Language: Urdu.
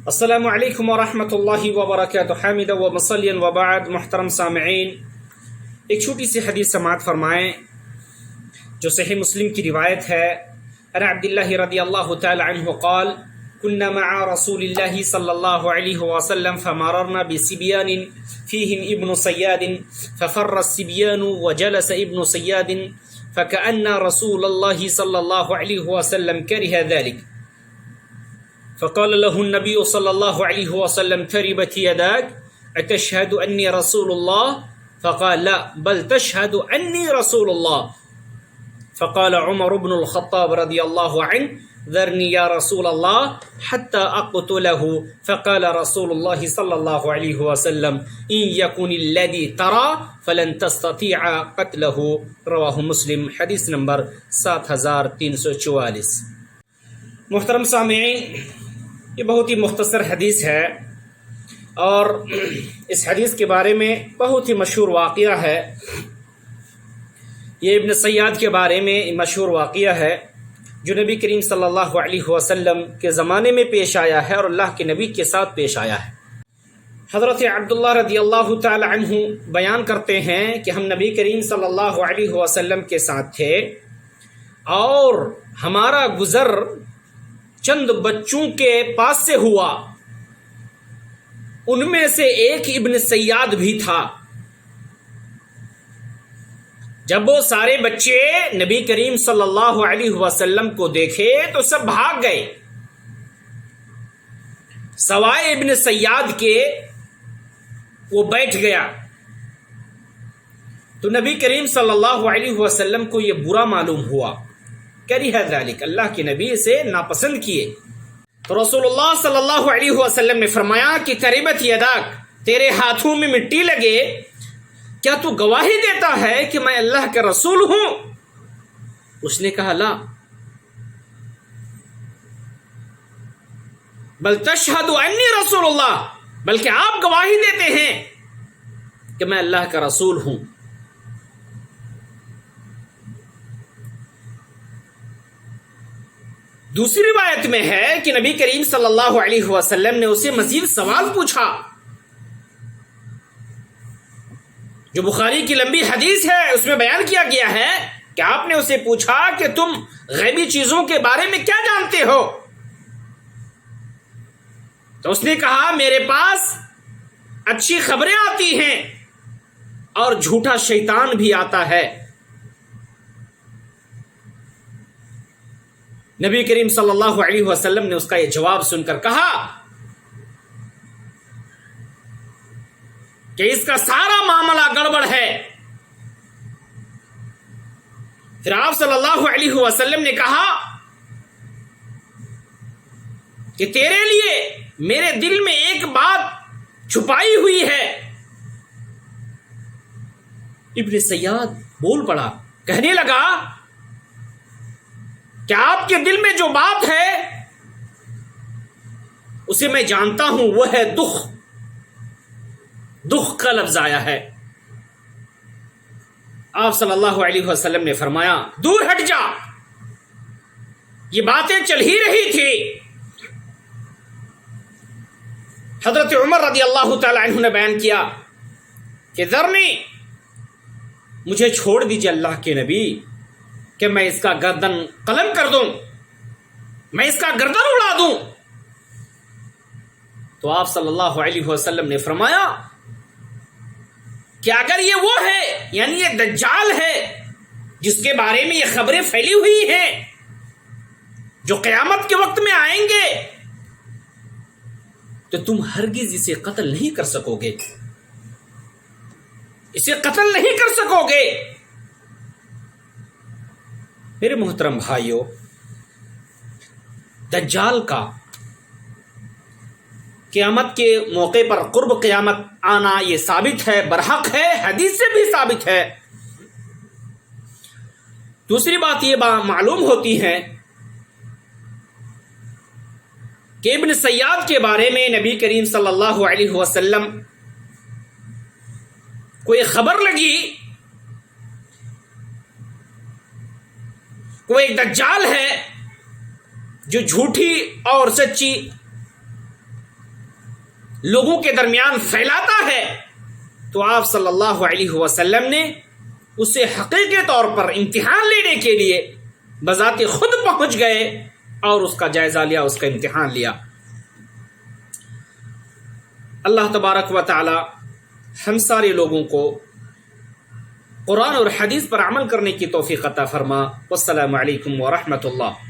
السلام علیکم ورحمۃ اللہ وبرکاتہ حامد و مصلین وبعد. محترم سامعین، ایک چھوٹی سی حدیث سماعت فرمائیں جو صحیح مسلم کی روایت ہے. عن عبد اللہ رضی اللہ تعالی عنہ قال كنا مع رسول الله صلى الله عليه وسلم فمررنا بصبيان فيهم ابن صياد ففر الصبيان وجلس ابن صياد فكأن رسول الله صلى الله عليه وسلم كره ذلك فقال له النبي صلى الله عليه وسلم تربت يداك أتشهد أني رسول الله فقال لا بل تشهد أني رسول الله فقال عمر بن الخطاب رضي الله عنه ذرني يا رسول الله حتى أقتله فقال رسول الله صلى الله عليه وسلم إن يكن الذي ترى فلن تستطيع قتله. رواه مسلم. حدیث نمبر 7344. محترم سامعین، یہ بہت ہی مختصر حدیث ہے اور اس حدیث کے بارے میں بہت ہی مشہور واقعہ ہے. یہ ابن صیاد کے بارے میں مشہور واقعہ ہے جو نبی کریم صلی اللہ علیہ وسلم کے زمانے میں پیش آیا ہے اور اللہ کے نبی کے ساتھ پیش آیا ہے. حضرت عبداللہ رضی اللہ تعالی عنہ بیان کرتے ہیں کہ ہم نبی کریم صلی اللہ علیہ وسلم کے ساتھ تھے اور ہمارا گزر چند بچوں کے پاس سے ہوا. ان میں سے ایک ابن سیاد بھی تھا. جب وہ سارے بچے نبی کریم صلی اللہ علیہ وسلم کو دیکھے تو سب بھاگ گئے سوائے ابن سیاد کے. وہ بیٹھ گیا تو نبی کریم صلی اللہ علیہ وسلم کو یہ برا معلوم ہوا. کریہ ذالک، اللہ کے نبی سے ناپسند کیے. تو رسول اللہ صلی اللہ علیہ وسلم نے فرمایا کہ تربت یداک، تیرے ہاتھوں میں مٹی لگے، کیا تو گواہی دیتا ہے کہ میں اللہ کا رسول ہوں؟ اس نے کہا لا بل تشہد انی رسول اللہ، بلکہ آپ گواہی دیتے ہیں کہ میں اللہ کا رسول ہوں. دوسری روایت میں ہے کہ نبی کریم صلی اللہ علیہ وسلم نے اسے مزید سوال پوچھا جو بخاری کی لمبی حدیث ہے. اس میں بیان کیا گیا ہے کہ آپ نے اسے پوچھا کہ تم غیبی چیزوں کے بارے میں کیا جانتے ہو؟ تو اس نے کہا میرے پاس اچھی خبریں آتی ہیں اور جھوٹا شیطان بھی آتا ہے. نبی کریم صلی اللہ علیہ وسلم نے اس کا یہ جواب سن کر کہا کہ اس کا سارا معاملہ گڑبڑ ہے. پھر آپ صلی اللہ علیہ وسلم نے کہا کہ تیرے لیے میرے دل میں ایک بات چھپائی ہوئی ہے. ابن سیاد بول پڑا، کہنے لگا کہ آپ کے دل میں جو بات ہے اسے میں جانتا ہوں، وہ ہے دکھ. دکھ کا لفظ آیا ہے. آپ صلی اللہ علیہ وسلم نے فرمایا دور ہٹ جا، یہ باتیں چل ہی رہی تھی. حضرت عمر رضی اللہ تعالی عنہ نے بیان کیا کہ ذرنی، مجھے چھوڑ دیجیے اللہ کے نبی کہ میں اس کا گردن قلم کر دوں، میں اس کا گردن اڑا دوں. تو آپ صلی اللہ علیہ وسلم نے فرمایا کہ اگر یہ وہ ہے، یعنی یہ دجال ہے جس کے بارے میں یہ خبریں پھیلی ہوئی ہیں جو قیامت کے وقت میں آئیں گے، تو تم ہرگز اسے قتل نہیں کر سکو گے، اسے قتل نہیں کر سکو گے. میرے محترم بھائیوں، دجال کا قیامت کے موقع پر قرب قیامت آنا یہ ثابت ہے، برحق ہے، حدیث سے بھی ثابت ہے. دوسری بات یہ معلوم ہوتی ہے کہ ابن سیاد کے بارے میں نبی کریم صلی اللہ علیہ وسلم کو یہ خبر لگی وہ ایک دجال ہے جو جھوٹی اور سچی لوگوں کے درمیان پھیلاتا ہے تو آپ صلی اللہ علیہ وسلم نے اسے حقیقی طور پر امتحان لینے کے لیے بذات خود پہنچ گئے اور اس کا جائزہ لیا، اس کا امتحان لیا۔ اللہ تبارک و تعالی ہم سارے لوگوں کو قرآن اور حدیث پر عمل کرنے کی توفیق عطا فرما۔ والسلام علیکم ورحمۃ اللہ۔